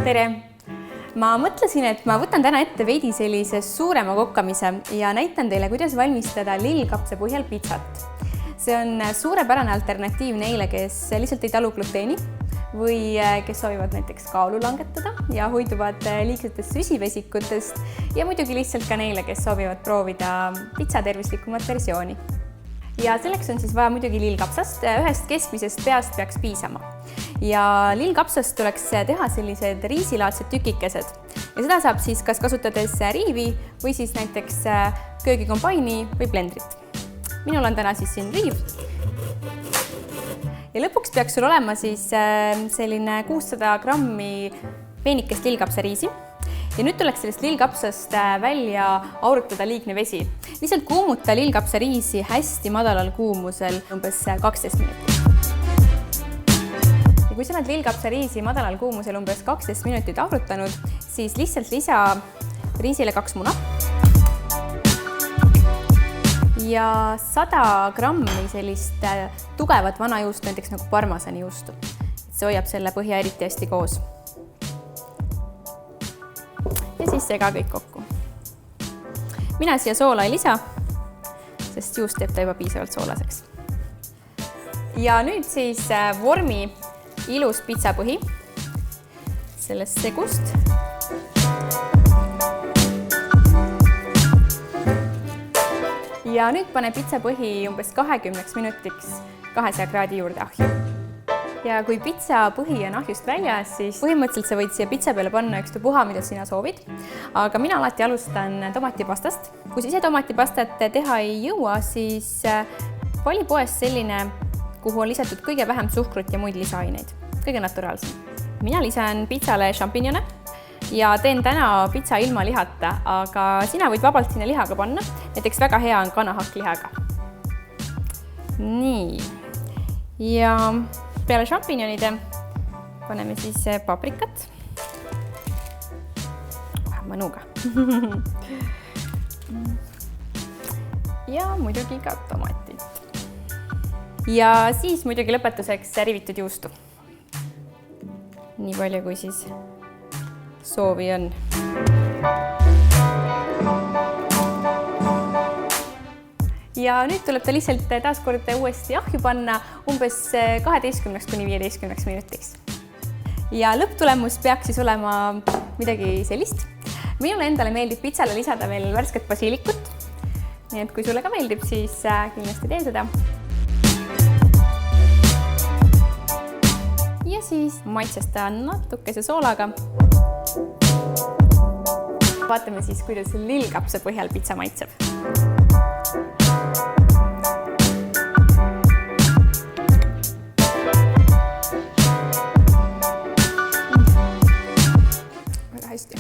tere! Ma mõtlesin, et ma võtan täna ette veidi sellise suurema kokkamise ja näitan teile, kuidas valmistada lillkapsa põhjal pitsat. See on suurepärane alternatiiv neile, kes lihtsalt ei talu gluteeni või kes soovivad näiteks kaalu langetada ja hoiduvad liigsetest süsivesikutest ja muidugi lihtsalt ka neile, kes soovivad proovida pitsa tervislikumat versiooni. Ja selleks on siis vaja muidugi lillkapsast, ühest keskmisest peast peaks piisama. Ja lillkapsast tuleks teha sellised riisilaadsed tükikesed. Ja seda saab siis kas kasutades riivi või siis näiteks köögikombaini või blendrit. Minul on täna siis siin riiv. Ja lõpuks peaks sul olema siis selline 600 grammi peenikest lillkapsariisi. Ja nüüd tuleks sellest lillkapsast välja aurutada liigne vesi. Lihtsalt kuumuta lillkapsariisi hästi madalal kuumusel umbes 12 minutit. Ja kui sa oled lillkapsariisi madalal kuumusel umbes 12 minutit aurutanud, siis lihtsalt lisa riisile 2 muna ja 100 grammi sellist tugevat vana juustu, näiteks nagu parmasani juustu. See hoiab selle põhja eriti hästi koos. Ja siis sega kõik kokku. Mina siia soola ei lisa, sest juust teeb ta juba piisavalt soolaseks. Ja nüüd siis vormi ilus pitsapõhi sellest segust. Ja nüüd pane pitsapõhi umbes 20 minutiks 200 kraadi juurde ahju. Ja kui pitsapõhi on ahjust väljas, siis põhimõtteliselt sa võid siia pitsa peale panna ükstapuha, mida sina soovid. Aga mina alati alustan tomatipastast. Kui sa ise tomatipastat teha ei jõua, siis vali poest selline, kuhu on lisatud kõige vähem suhkrut ja muid lisaaineid. Kõige naturaalsem. Mina lisan pitsale šampinjone ja teen täna pitsa ilma lihata, aga sina võid vabalt sinna lihaga panna. Näiteks väga hea on kanahakk lihaga. Nii. Ja peale šampinjonide paneme siis paprikat. Mõnuga. Ja muidugi ka tomatid. Ja siis muidugi lõpetuseks rivitud juustu. Nii palju kui siis soovi on. Ja nüüd tuleb ta lihtsalt taaskord uuesti ahju panna umbes 12–15 minutiks. Ja lõpptulemus peaks siis olema midagi sellist. Minule endale meeldib pitsale lisada veel värsket basiilikut. Nii et kui sulle ka meeldib, siis kindlasti tee seda. Ja siis maitsestan natukese soolaga. Vaatame siis, kuidas lillkapsa põhjal pitsa maitseb. Väga hästi.